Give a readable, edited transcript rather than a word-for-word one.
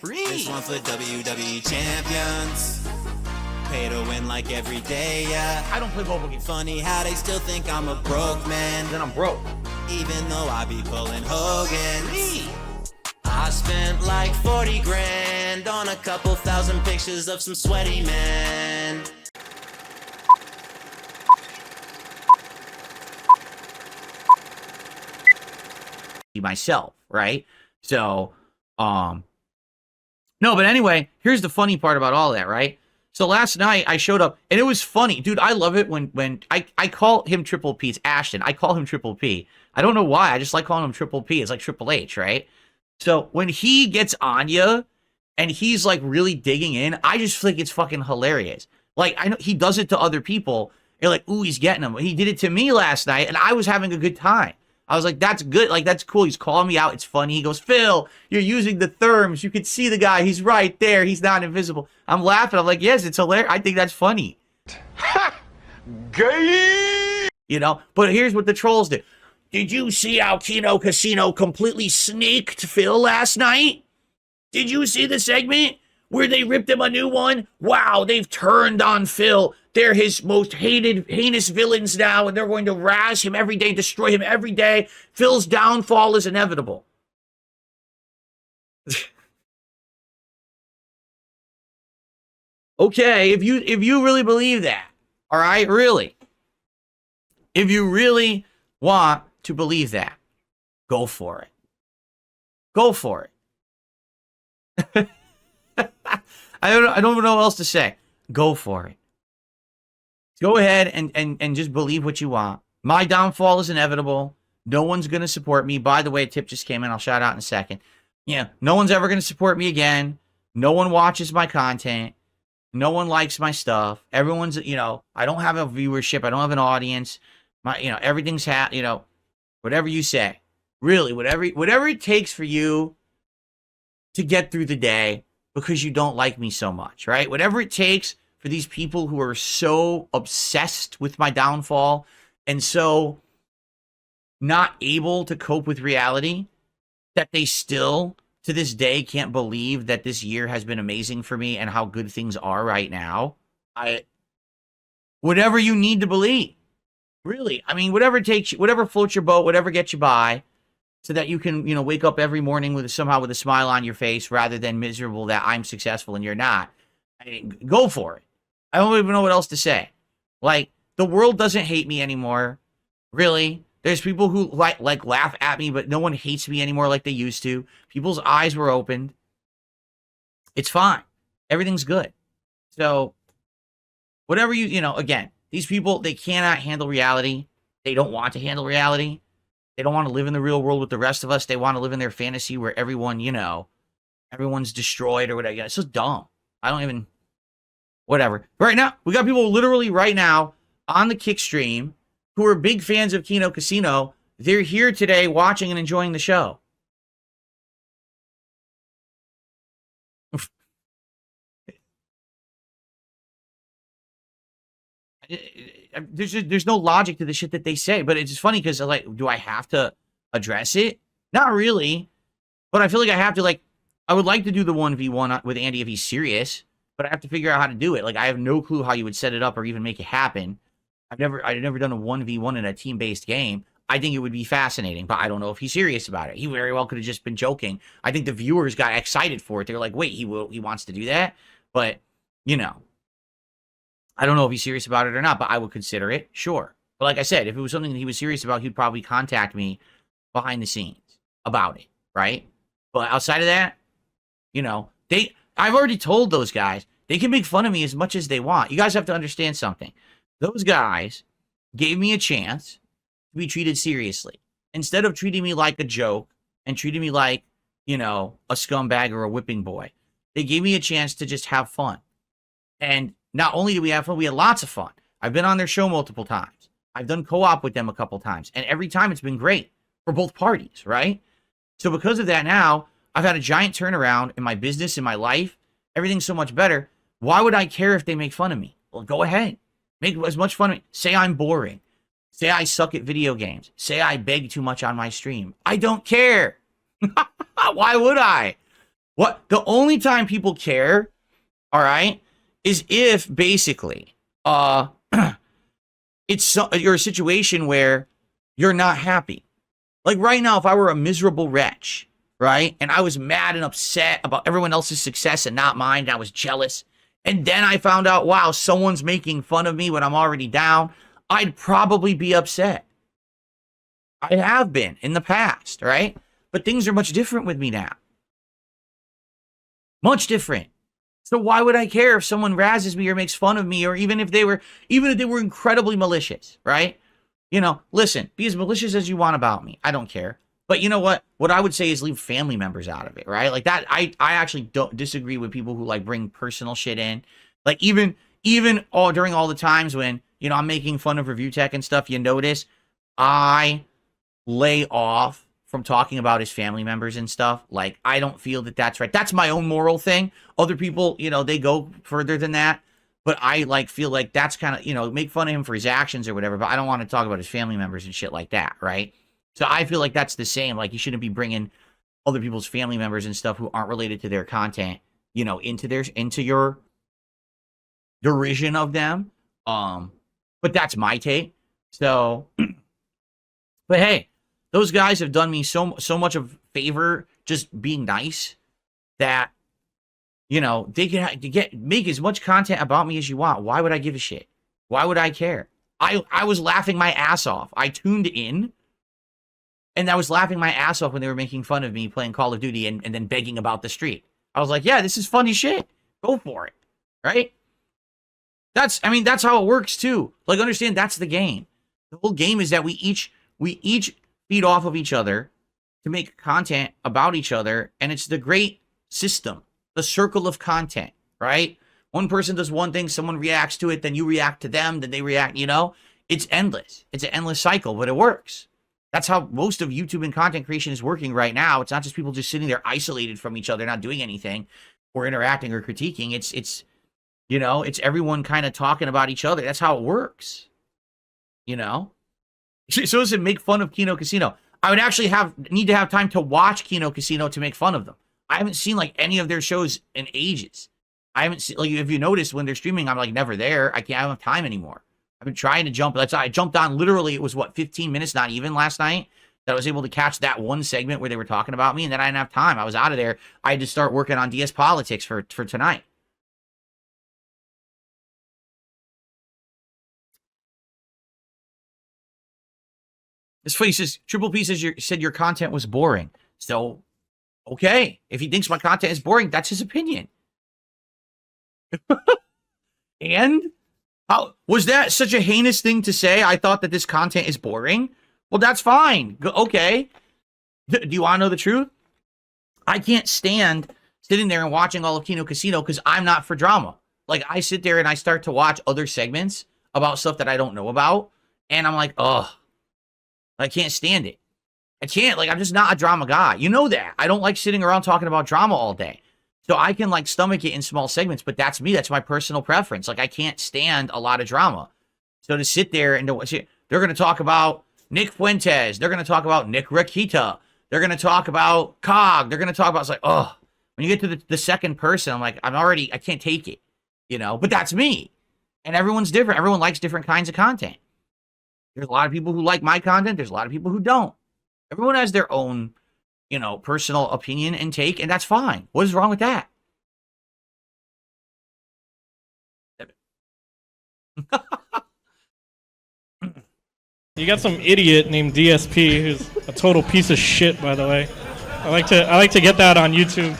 This one for WWE champions. Pay to win like every day, yeah. I don't play mobile games. Funny how they still think I'm a broke man. Then I'm broke. Even though I be pulling Hogan's. I spent like 40 grand on a couple thousand pictures of some sweaty men. Myself, right? So, no, but anyway, here's the funny part about all that, right? So last night I showed up and it was funny. Dude, I love it when I call him Triple P. It's Ashton. I call him Triple P. I don't know why. I just like calling him Triple P. It's like Triple H, right? So when he gets on you and he's like really digging in, I just think it's fucking hilarious. Like, I know he does it to other people. You're like, ooh, he's getting them. He did it to me last night and I was having a good time. I was like, that's good. Like, that's cool. He's calling me out. It's funny. He goes, Phil, you're using the therms. You can see the guy. He's right there. He's not invisible. I'm laughing. I'm like, yes, it's hilarious. I think that's funny. Ha! Gay! You know? But here's what the trolls did. Did you see how Kino Casino completely sneaked Phil last night? Did you see the segment where they ripped him a new one? Wow, they've turned on Phil. They're his most heinous villains now, and they're going to razz him every day, destroy him every day. Phil's downfall is inevitable. Okay, if you really believe that, all right, really. If you really want to believe that, go for it. Go for it. I don't even know what else to say. Go for it. Go ahead and just believe what you want. My downfall is inevitable. No one's going to support me. By the way, a tip just came in. I'll shout out in a second. Yeah, no one's ever going to support me again. No one watches my content. No one likes my stuff. Everyone's, I don't have a viewership. I don't have an audience. Everything's, whatever you say. Really, whatever it takes for you to get through the day because you don't like me so much, right? Whatever it takes for these people who are so obsessed with my downfall and so not able to cope with reality that they still, to this day, can't believe that this year has been amazing for me and how good things are right now. Whatever you need to believe, really. I mean, whatever it takes, whatever floats your boat, whatever gets you by, so that you can, wake up every morning with somehow with a smile on your face rather than miserable that I'm successful and you're not. I mean, go for it. I don't even know what else to say. Like, the world doesn't hate me anymore. Really. There's people who like laugh at me, but no one hates me anymore like they used to. People's eyes were opened. It's fine. Everything's good. So, whatever again, these people, they cannot handle reality. They don't want to handle reality. They don't want to live in the real world with the rest of us. They want to live in their fantasy where everyone, everyone's destroyed or whatever. It's so dumb. I don't even... Whatever. Right now, we got people literally right now on the Kick stream who are big fans of Kino Casino. They're here today watching and enjoying the show. There's no logic to the shit that they say, but it's just funny because, like, do I have to address it? Not really. But I feel like I have to, I would like to do the 1v1 with Andy if he's serious. But I have to figure out how to do it. Like, I have no clue how you would set it up or even make it happen. I've never done a 1v1 in a team-based game. I think it would be fascinating, but I don't know if he's serious about it. He very well could have just been joking. I think the viewers got excited for it. They were like, wait, he wants to do that? But, I don't know if he's serious about it or not, but I would consider it, sure. But like I said, if it was something that he was serious about, he'd probably contact me behind the scenes about it, right? But outside of that, I've already told those guys, they can make fun of me as much as they want. You guys have to understand something. Those guys gave me a chance to be treated seriously. Instead of treating me like a joke and treating me like, a scumbag or a whipping boy, they gave me a chance to just have fun. And not only did we have fun, we had lots of fun. I've been on their show multiple times. I've done co-op with them a couple times. And every time it's been great for both parties, right? So because of that now, I've had a giant turnaround in my business, in my life. Everything's so much better. Why would I care if they make fun of me? Well, go ahead. Make as much fun of me. Say I'm boring. Say I suck at video games. Say I beg too much on my stream. I don't care. Why would I? What the only time people care, all right, is if basically you're a situation where you're not happy. Like right now, if I were a miserable wretch, right, and I was mad and upset about everyone else's success and not mine, and I was jealous, and then I found out, wow, someone's making fun of me when I'm already down, I'd probably be upset. I have been in the past, right? But things are much different with me now. Much different. So why would I care if someone razzes me or makes fun of me, or even if they were incredibly malicious, right? You know, listen, be as malicious as you want about me. I don't care. But you know what? What I would say is leave family members out of it, right? Like that, I actually don't disagree with people who like bring personal shit in. Like even during all the times when, you know, I'm making fun of review tech and stuff, you notice I lay off from talking about his family members and stuff. Like, I don't feel that that's right. That's my own moral thing. Other people, you know, they go further than that. But I like feel like that's kind of, you know, make fun of him for his actions or whatever. But I don't want to talk about his family members and shit like that, right? So I feel like that's the same. Like, you shouldn't be bringing other people's family members and stuff who aren't related to their content, you know, into your derision of them. But that's my take. So, but hey, those guys have done me so much of favor just being nice that, you know, they can make as much content about me as you want. Why would I give a shit? Why would I care? I was laughing my ass off. I tuned in, and I was laughing my ass off when they were making fun of me playing Call of Duty and then begging about the streak. I was like, yeah, this is funny shit. Go for it, right? That's how it works too. Like, understand, that's the game. The whole game is that we each feed off of each other to make content about each other, and it's the great system. The circle of content, right? One person does one thing, someone reacts to it, then you react to them, then they react, you know? It's endless. It's an endless cycle, but it works. That's how most of YouTube and content creation is working right now. It's not just people just sitting there isolated from each other, not doing anything or interacting or critiquing. It's you know, it's everyone kind of talking about each other. That's how it works, you know? So listen, make fun of Kino Casino. I would actually need to have time to watch Kino Casino to make fun of them. I haven't seen like any of their shows in ages. I haven't seen, like, if you notice when they're streaming, I'm like never there. I don't have time anymore. I've been trying to jump. I jumped on literally, it was what, 15 minutes, not even last night, that I was able to catch that one segment where they were talking about me, and then I didn't have time. I was out of there. I had to start working on DS Politics for tonight. This face says, Triple P said your content was boring. So, okay. If he thinks my content is boring, that's his opinion. And how was that such a heinous thing to say? I thought that this content is boring. Well, that's fine. Okay. Do you want to know the truth? I can't stand sitting there and watching all of Kino Casino because I'm not for drama. Like, I sit there and I start to watch other segments about stuff that I don't know about, and I'm like, ugh. I can't stand it. I can't. Like, I'm just not a drama guy. You know that. I don't like sitting around talking about drama all day. So I can, like, stomach it in small segments, but that's me. That's my personal preference. Like, I can't stand a lot of drama. So to sit there and they're going to talk about Nick Fuentes. They're going to talk about Nick Rakita. They're going to talk about Cog. They're going to talk about, it's like, oh, when you get to the second person, I'm like, I can't take it, you know? But that's me. And everyone's different. Everyone likes different kinds of content. There's a lot of people who like my content. There's a lot of people who don't. Everyone has their own, you know, personal opinion and take, and that's fine. What is wrong with that? You got some idiot named DSP who's a total piece of shit, by the way. I like to get that on YouTube.